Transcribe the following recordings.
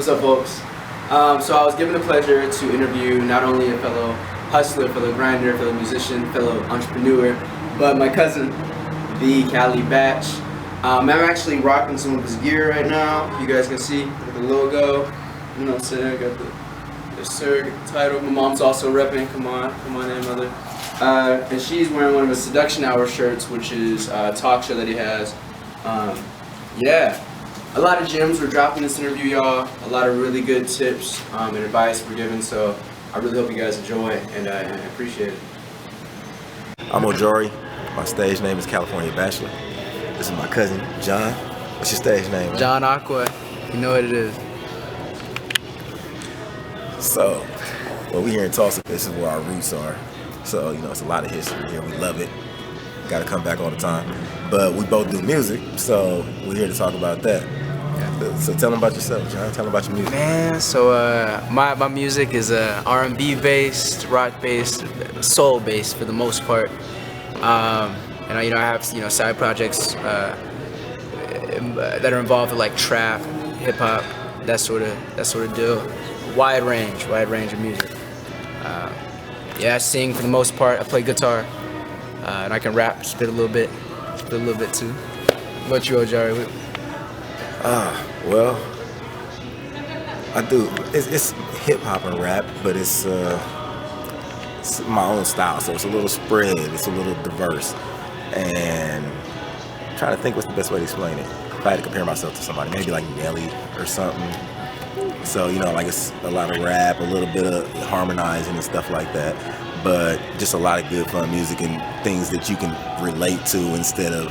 What's up, folks? So I was given the pleasure to interview not only a fellow hustler, fellow grinder, fellow musician, fellow entrepreneur, but my cousin, the CaliBach. I'm actually rocking some of his gear right now. You guys can see the logo. You know what I'm saying? I got the sir title. My mom's also repping. Come on in, mother. And she's wearing one of his SeductionHour shirts, which is a talk show that he has. Yeah. A lot of gems were dropped in this interview, y'all. A lot of really good tips and advice were given, so I really hope you guys enjoy and I appreciate it. I'm Ojori. My stage name is CaliforniaBachelor. This is my cousin, John. What's your stage name, man? John AQUA. You know what it is. So, well, we here in Tulsa. This is where our roots are. So, you know, it's a lot of history here. We love it. Got to come back all the time. But we both do music, so we're here to talk about that. So tell them about yourself, John. Tell them about your music. Man, so my music is R&B based, rock based, soul based for the most part. And I have side projects that are involved with like trap, hip hop, that sort of deal. Wide range of music. I sing for the most part. I play guitar, and I can rap, spit a little bit too. What about you, Ojari? Well, I do. It's hip hop and rap, but it's my own style, so it's a little spread. It's a little diverse, and I'm trying to think what's the best way to explain it. If I had to compare myself to somebody, maybe like Nelly or something. So like it's a lot of rap, a little bit of harmonizing and stuff like that, but just a lot of good fun music and things that you can relate to instead of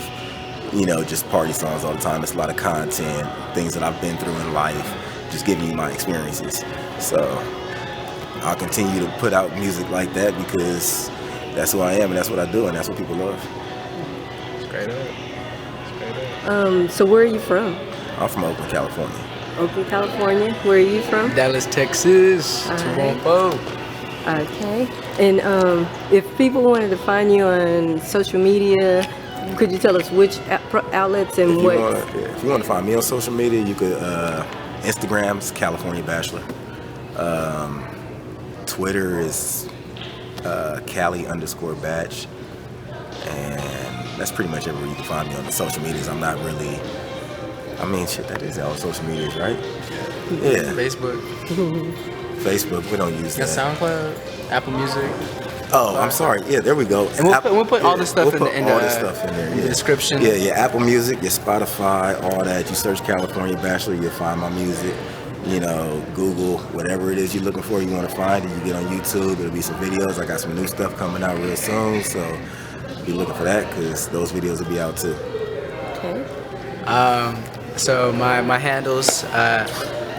just party songs all the time. It's a lot of content, things that I've been through in life, just giving you my experiences. So I'll continue to put out music like that because that's who I am and that's what I do and that's what people love. Straight up. So where are you from? I'm from Oakland, California. Oakland, California. Where are you from? Dallas, Texas. 214. Okay. And if people wanted to find you on social media, could you tell us which outlets and what? If you want to find me on social media, you could Instagram's CaliforniaBachelor. Twitter is Cali_Batch, and that's pretty much everywhere you can find me on the social medias. I'm not really. That is all social medias, right? Yeah. Facebook, we don't use that. SoundCloud, Apple Music. Oh, I'm sorry. Yeah, there we go. And we'll put all this stuff in the description. Yeah, Apple Music, your Spotify, all that. You search CaliforniaBachelor, you'll find my music. Google, whatever it is you're looking for, you want to find it. You get on YouTube, there'll be some videos. I got some new stuff coming out real soon, so be looking for that because those videos will be out too. Okay. So my handles,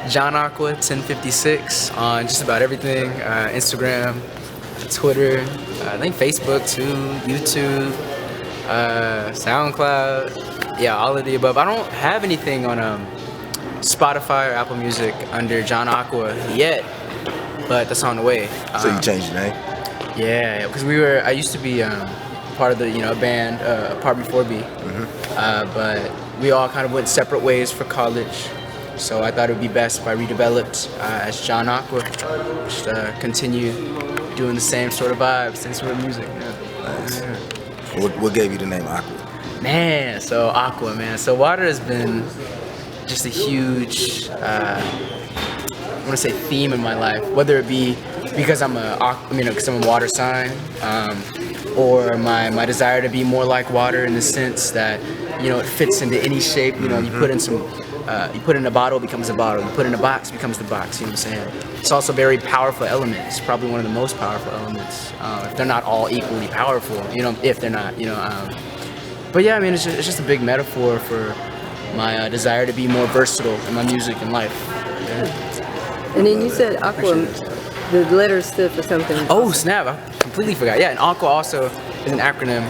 John AQUA 1056 on just about everything. Instagram, Twitter, I think Facebook too, YouTube, SoundCloud. Yeah, all of the above. I don't have anything on Spotify or Apple Music under John AQUA yet, but that's on the way. So you changed your name? Yeah, because I used to be part of the band Apartment 4B, but we all kind of went separate ways for college. So I thought it would be best if I redeveloped as John AQUA, just continue doing the same sort of vibe, same sort of music. Nice. What gave you the name AQUA? Man, so AQUA, man. So water has been just a huge, I want to say theme in my life, whether it be because I'm a water sign, or my desire to be more like water in the sense that, it fits into any shape. You put in you put in a bottle, it becomes a bottle. You put in a box, it becomes the box. You know what I'm saying? It's also a very powerful element. It's probably one of the most powerful elements. If they're not all equally powerful, if they're not, But yeah, it's just a big metaphor for my desire to be more versatile in my music and life. Yeah. And then you said AQUA, the letters stood for something. Oh snap! I completely forgot. Yeah, and AQUA also is an acronym.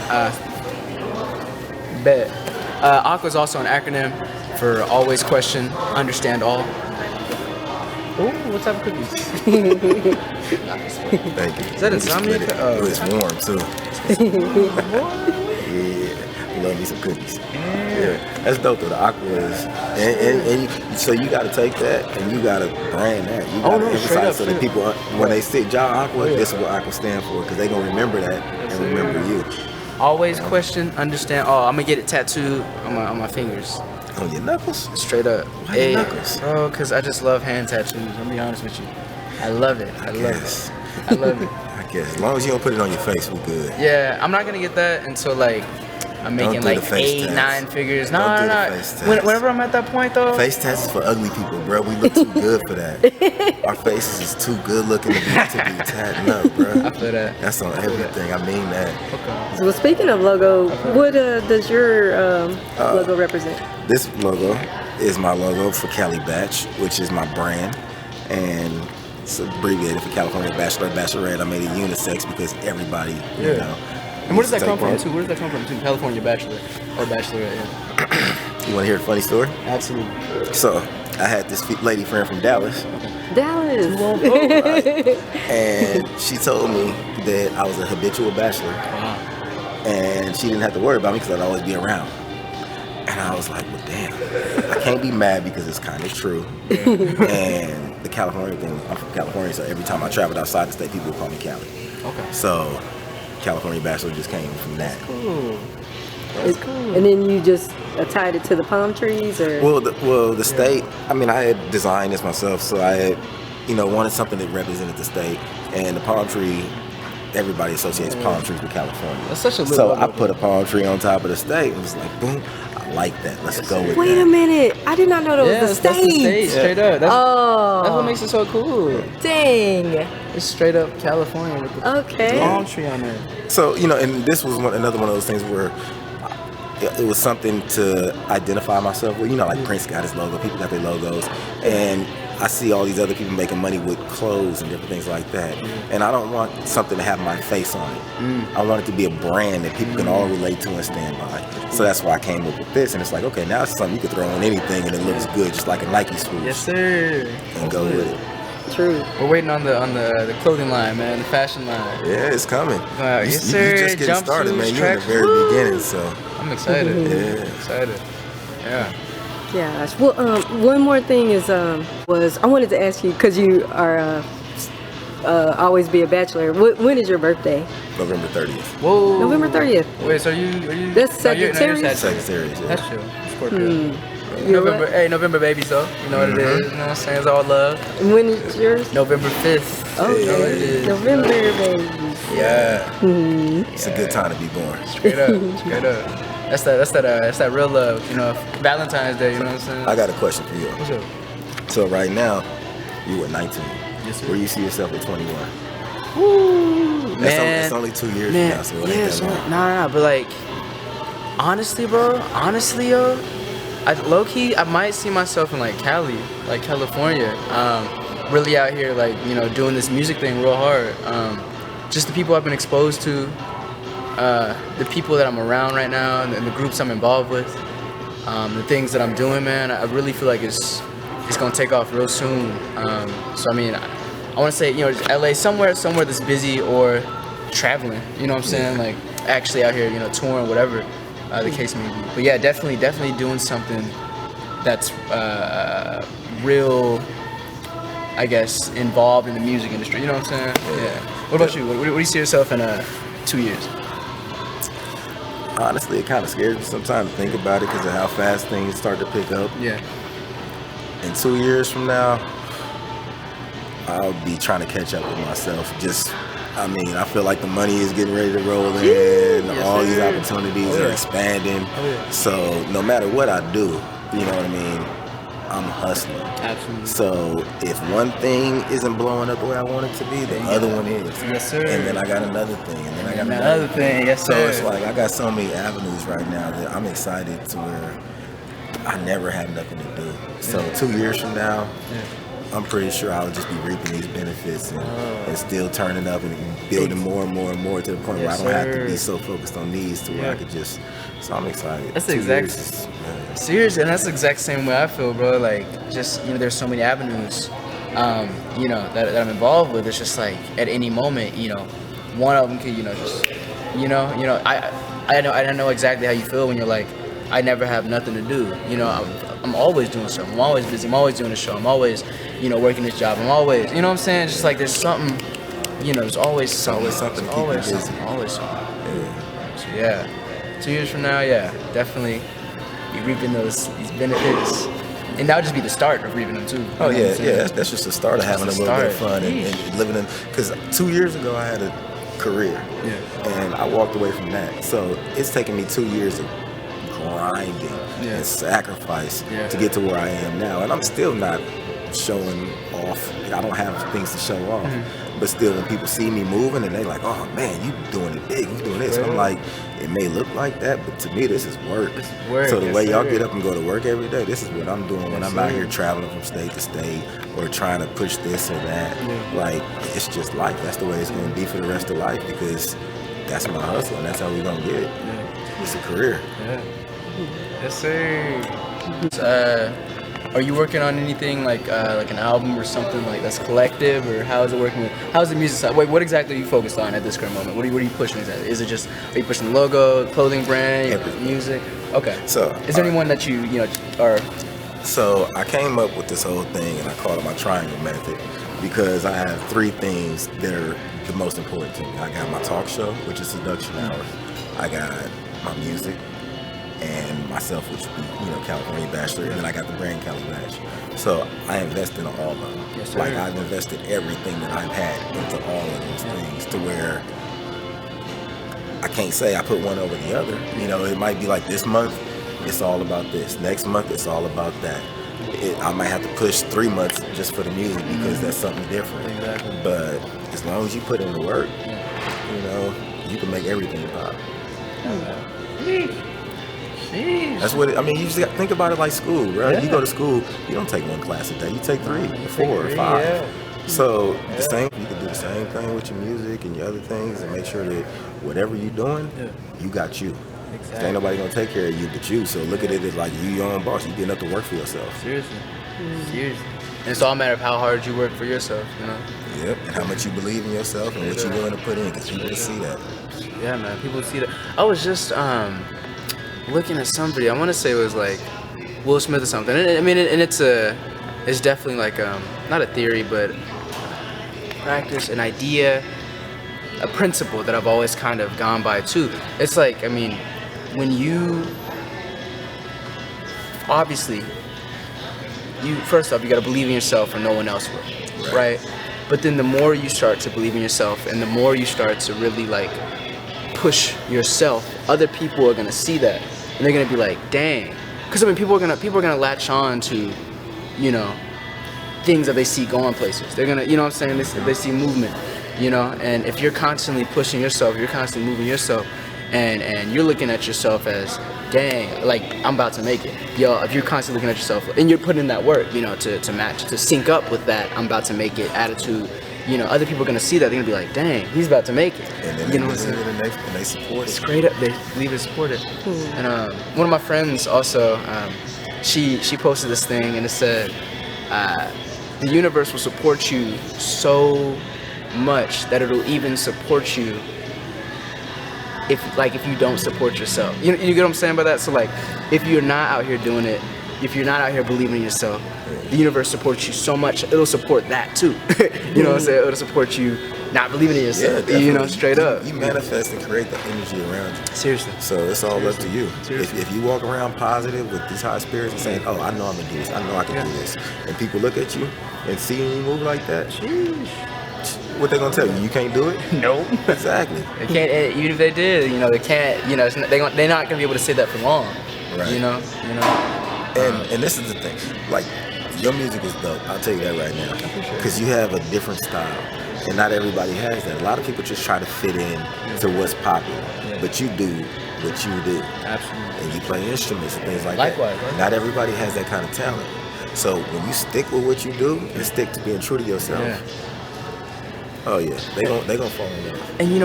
AQUA is also an acronym for always question, understand all. Oh, what type of cookies? Thank you. Is that insomnia? It's warm too. Yeah. Love me some cookies. Yeah, that's dope though. The Aqua is, and so you got to take that and you got to brand that. You got to emphasize so that people, when they say John Aqua, this is what Aqua stand for, because they gonna remember that and remember you. Always question, understand. Oh, I'm gonna get it tattooed on my fingers. On your knuckles? Straight up. Why your knuckles? Bro, because I just love hand tattoos. I'll be honest with you. I love it. I love it. I love it. I guess. As long as you don't put it on your face, we're good. Yeah, I'm not going to get that until, like, I'm making, like, 8, 9 figures. No. Whenever I'm at that point, though. Face tats is for ugly people, bro. We look too good for that. Our faces is too good looking to be tatted up, bro. I feel that. That's on everything. I mean that. Okay. So speaking of logo, what does your logo represent? This logo is my logo for CaliBach, which is my brand, and it's abbreviated for California Bachelor, Bachelorette. I made it unisex because everybody, you know. And where does that come from, too? Where does that come from, too? California Bachelor or Bachelorette, yeah. You want to hear a funny story? Absolutely. So, I had this lady friend from Dallas. Dallas. Right? And she told me that I was a habitual bachelor. Wow. And she didn't have to worry about me because I'd always be around. And I was like, well, damn. I can't be mad because it's kind of true. And the California thing, I'm from California, so every time I traveled outside the state, people would call me Cali. Okay. So, California Bachelor just came from that. Cool. That's cool. And then you just tied it to the palm trees, or? Well, the state. I mean, I had designed this myself, so I had, wanted something that represented the state, and the palm tree. Everybody associates palm trees with California. That's such a little. So I put a palm tree on top of the state, and it was like, boom. I like that. Let's go with that. Wait a minute. I did not know that was the state. That's the state, straight up. That's that's what makes it so cool. Dang. It's straight up California with the palm tree on there. So, and this was another one of those things where it was something to identify myself with. Like Prince got his logo, people got their logos, and I see all these other people making money with clothes and different things like that. And I don't want something to have my face on it. I want it to be a brand that people can all relate to and stand by. So that's why I came up with this. And it's like, okay, now it's something you can throw on anything and it looks good, just like a Nike swoosh. Yes, sir. And go with it. True. We're waiting on the clothing line, man, the fashion line. Yeah, it's coming. Yes, sir. You just getting started, man. You're in the very beginning, so. I'm excited. Yeah. Excited. Yeah. Gosh. Well, one more thing is was I wanted to ask you, because you are always be a bachelor. When is your birthday? November 30th. Whoa. November 30th. Wait, so are you? That's Sagittarius. Sagittarius. Yeah. That's true. Scorpio. November baby, so you know what it is. You know what I'm saying? It's all love. And when is yours? November 5th. Oh, you know what it is. November, baby. Yeah. It's a good time to be born. Straight up. Straight up. That's that real love, Valentine's Day, you know what I'm saying? I got a question for you. What's up? So right now, you are 19. Yes, sir. Where you see yourself at 21? Woo, man. It's only 2 years from now, so it ain't that long. Nah, but like, honestly, yo, low-key, I might see myself in like Cali, like California, really out here, like, doing this music thing real hard. Just the people I've been exposed to, the people that I'm around right now, and the groups I'm involved with, the things that I'm doing, man, I really feel like it's gonna take off real soon. So I mean, I want to say, LA, somewhere that's busy or traveling. You know what I'm saying? Like actually out here, touring, whatever the case may be. But yeah, definitely doing something that's real, I guess, involved in the music industry. You know what I'm saying? Yeah. What about you? What do you see yourself in 2 years? Honestly, it kind of scares me sometimes to think about it because of how fast things start to pick up. Yeah. In 2 years from now, I'll be trying to catch up with myself. I feel like the money is getting ready to roll in. Yes, all these sir. opportunities are expanding. So no matter what I do, you know what I mean, I'm hustling. Absolutely. So if one thing isn't blowing up the way I want it to be, the other one is. Yes, sir. And then I got another thing, and then I got another thing. Yes, so sir. it's like I got so many avenues right now that I'm excited to where I never have nothing to do. So 2 years from now, I'm pretty sure I'll just be reaping these benefits and still turning up and building more and more and more to the point where I don't have to be so focused on these to where I could just. So I'm excited. That's the exact. Seriously, and that's the exact same way I feel, bro. Like, just there's so many avenues, that I'm involved with. It's just like at any moment, one of them could, I I know exactly how you feel when you're like, I never have nothing to do. You know, I'm always doing something. I'm always busy. I'm always doing a show. I'm always, working this job. I'm always, you know what I'm saying? It's just like there's something, there's always something. Always something to keep you busy. Always something. Yeah. So yeah, 2 years from now, yeah, definitely be reaping these benefits. And that would just be the start of reaping them too. Oh yeah. That's just the start of having a little bit of fun and living in. Because 2 years ago I had a career, and I walked away from that. So it's taken me 2 years of grinding and sacrifice to get to where I am now, and I'm still not showing off. I don't have things to show off, but still, when people see me moving and they like, "Oh man, you doing it big, you doing this," and I'm like, it may look like that, but to me, this is work. So the way y'all get up and go to work every day, this is what I'm doing when I'm out here traveling from state to state or trying to push this or that. Like, it's just life. That's the way it's going to be for the rest of life, because that's my hustle and that's how we gonna get it. It's a career. Yes, sir. Are you working on anything like an album or something like that's collective, or how is it working? How's the music side? Wait, what exactly are you focused on at this current moment? What are you pushing exactly? Is it just, are you pushing the logo, clothing brand, Everything. Music? Okay. So is there anyone that you are? So I came up with this whole thing, and I call it my triangle method, because I have three things that are the most important to me. I got my talk show, which is SeductionHour. I got my music, and myself, which would be, CaliforniaBachelor, and then I got the brand CaliBachWorld. So I invest in all of them. Yes, sir. Like, I've invested everything that I've had into all of those things, to where I can't say I put one over the other. It might be like this month, it's all about this. Next month, it's all about that. I might have to push 3 months just for the music, because that's something different. Exactly. But as long as you put in the work, you can make everything pop. That's what you just got to think about it like school, right? Yeah. You go to school, you don't take one class a day, you take 3 or 4 or 5. So you can do the same thing with your music and your other things, and make sure that whatever you're doing, you got you. Exactly. Ain't nobody gonna take care of you but you. So look at it as like you your own boss. You getting up to work for yourself. Seriously. And it's all a matter of how hard you work for yourself, Yep. And how much you believe in yourself and what you're willing to put in, because people see that. Yeah, man. People see that. I was just looking at somebody. I want to say it was like Will Smith or something. And it's definitely like not a theory, but practice, an idea, a principle that I've always kind of gone by too. It's like, when you obviously, first off, you got to believe in yourself, or no one else will, right? But then the more you start to believe in yourself, and the more you start to really like push yourself, other people are gonna see that, and they're gonna be like, dang, because people are gonna latch on to, things that they see going places. They're gonna, they see movement, and if you're constantly pushing yourself, you're constantly moving yourself, and you're looking at yourself as, dang, like, I'm about to make it. If you're constantly looking at yourself, and you're putting in that work, to match, to sync up with that I'm about to make it attitude, other people are gonna see that. They're gonna be like, dang, he's about to make it. And then they support it. Straight up, they believe it's supported. And one of my friends also, she posted this thing, and it said, the universe will support you so much that it'll even support you if you don't support yourself. You get what I'm saying by that? So like, if you're not out here doing it, if you're not out here believing in yourself, the universe supports you so much, it'll support that too. You know what I'm saying? It'll support you not believing in yourself, straight up. You manifest and create the energy around you. Seriously. So it's all up to you. If you walk around positive with these high spirits and saying, oh, I know I'm going to do this, I know I can do this, and people look at you and seeing you move like that, what they going to tell you? You can't do it? Nope. Exactly. They can't, even if they did, they can't, they're not going to be able to say that for long. Right. And this is the thing, like, your music is dope, I'll tell you that right now, because you have a different style, and not everybody has that. A lot of people just try to fit in to what's popular, but you do what you do. Absolutely. And you play instruments and things like Likewise, that. Not everybody has that kind of talent. So when you stick with what you do and stick to being true to yourself, oh yeah, they gonna fall in love. And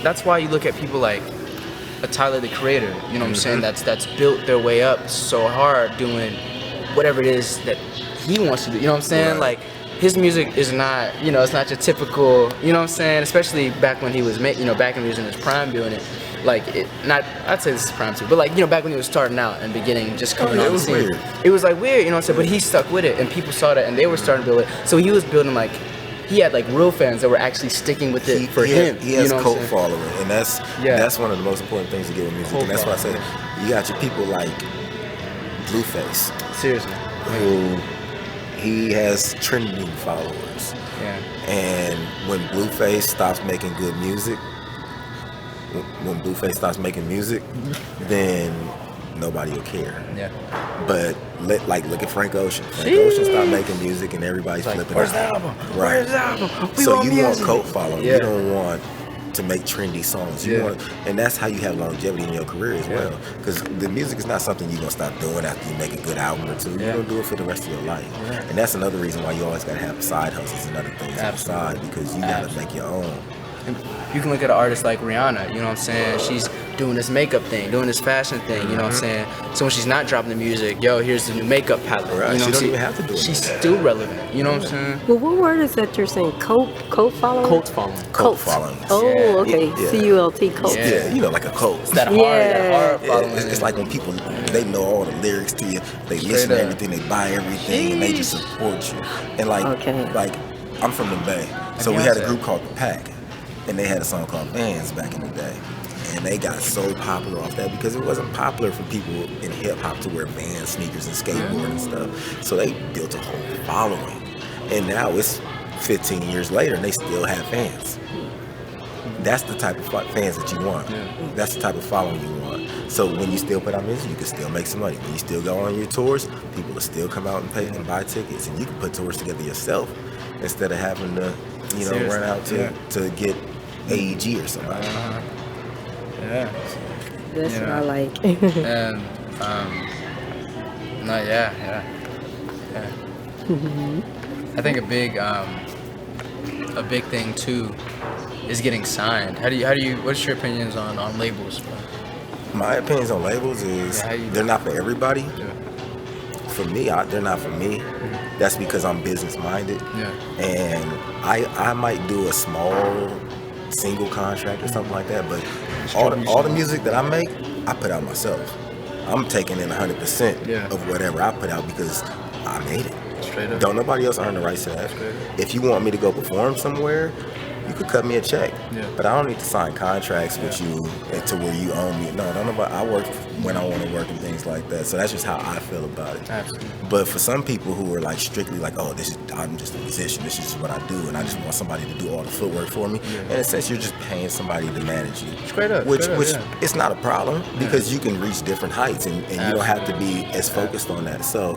that's why you look at people like a Tyler the Creator, you know what I'm saying, that's built their way up so hard doing whatever it is that he wants to do, you know what I'm saying? Like, his music is not, it's not your typical, you know what I'm saying? Especially back when he was, back when he was in his prime doing it. Like, I'd say this is prime too, but like, back when he was starting out and beginning, just coming on the scene. Weird. It was like weird, you know what I'm saying? But he stuck with it, and people saw that, and they were starting to build it. So he was building like, he had like real fans that were actually sticking with it for him. He has cult following, and that's one of the most important things to get with music. And that's why I say you got your people like Blueface. Seriously. Who he has trending followers. Yeah. And when Blueface stops making good music, then nobody will care. Yeah. But look at Frank Ocean. Frank Ocean stopped making music and everybody's like, flipping where's out. The album? Right. Where's the album? So you want cult following. Yeah. You don't want to make trendy songs. You want, and that's how you have longevity in your career as well. Because the music is not something you're gonna stop doing after you make a good album or two. You're gonna do it for the rest of your life. Yeah. And that's another reason why you always gotta have side hustles and other things on the side, because you gotta make your own. You can look at an artist like Rihanna, you know what I'm saying? She's doing this makeup thing, doing this fashion thing, you know what I'm saying? So when she's not dropping the music, here's the new makeup palette. Right. You know, she don't even have to do it. She's still relevant, you know what I'm saying? Well, what word is that you're saying? Cult following? Cult following. Cult following. Oh, okay. Yeah. C-U-L-T, cult. Yeah, like a cult. It's that hard following. It's like when people, they know all the lyrics to you, they listen to everything, they buy everything, and they just support you. And like I'm from the Bay, so we had a group called The Pack, and they had a song called Vans back in the day. And they got so popular off that because it wasn't popular for people in hip hop to wear Vans sneakers and skateboard and stuff. So they built a whole following. And now it's 15 years later and they still have fans. That's the type of fans that you want. That's the type of following you want. So when you still put out music, you can still make some money. When you still go on your tours, people will still come out and pay and buy tickets. And you can put tours together yourself instead of having to, run out to get AEG or somebody. Yeah. That's what I like. And I think a big thing too is getting signed. What's your opinions on labels? My opinions on labels is they're not for everybody. Yeah. For me, they're not for me. That's because I'm business minded. Yeah. And I might do a small single contract or something like that, but all the music that I make, I put out myself. I'm taking in 100% of whatever I put out because I made it. Straight up. Don't nobody else earn the rights to that. If you want me to go perform somewhere, you could cut me a check. Yeah. But I don't need to sign contracts with you to where you own me. No, don't nobody. I work when I want to work and things like that. So that's just how I feel about it. Absolutely. But for some people who are like strictly like, oh, I'm just a musician. This is what I do, and I just want somebody to do all the footwork for me. Yeah. And in a sense, you're just paying somebody to manage you. Straight up. Which it's not a problem because you can reach different heights, and you don't have to be as focused on that. So,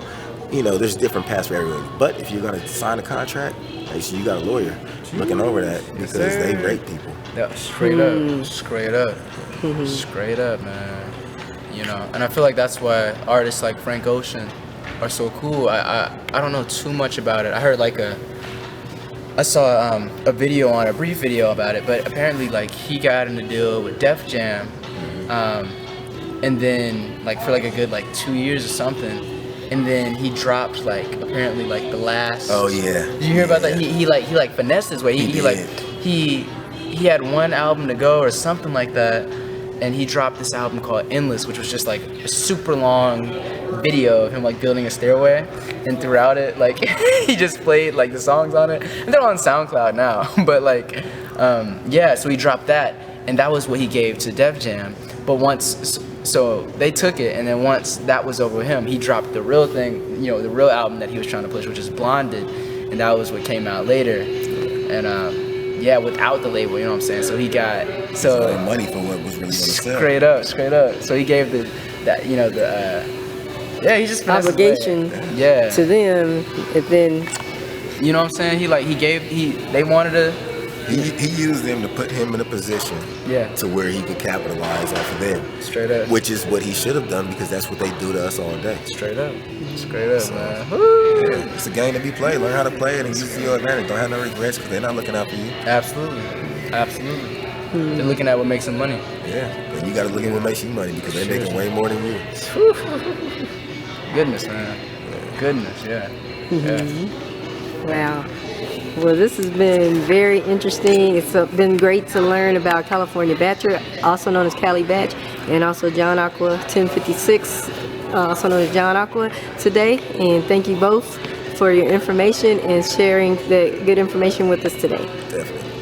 there's different paths for everybody. But if you're gonna sign a contract, make sure you got a lawyer looking over that because they rape people. Yeah, straight up, man. And I feel like that's why artists like Frank Ocean are so cool. I don't know too much about it. I heard I saw a brief video about it, but apparently like he got in a deal with Def Jam, and then like for like a good 2 years or something. And then he dropped apparently the last. Oh yeah. Did you hear about that? He finessed his way. He had one album to go or something like that, and he dropped this album called Endless, which was just a super long video of him building a stairway, and throughout it he just played the songs on it, and they're on SoundCloud now. But so he dropped that, and that was what he gave to Def Jam. But so they took it, and then once that was over with him, he dropped the real thing, the real album that he was trying to push, which is Blonded, and that was what came out later. And without the label, you know what I'm saying? So he got money for what was really going to sell. Straight up. So he gave he just obligation to them, and then you know what I'm saying? They wanted to. He used them to put him in a position to where he could capitalize off of them. Straight up. Which is what he should have done because that's what they do to us all day. Straight up, man. Yeah, it's a game to be played. Learn how to play it and use it to your advantage. Don't have no regrets because they're not looking out for you. Absolutely. They're looking at what makes them money. Yeah, and you got to look at what makes you money because they're making way more than you. Goodness, man. Goodness, yeah. Wow. Well, this has been very interesting. It's been great to learn about California Bachelor, also known as CaliBach, and also John AQUA 1056, also known as John AQUA today. And thank you both for your information and sharing the good information with us today. Definitely.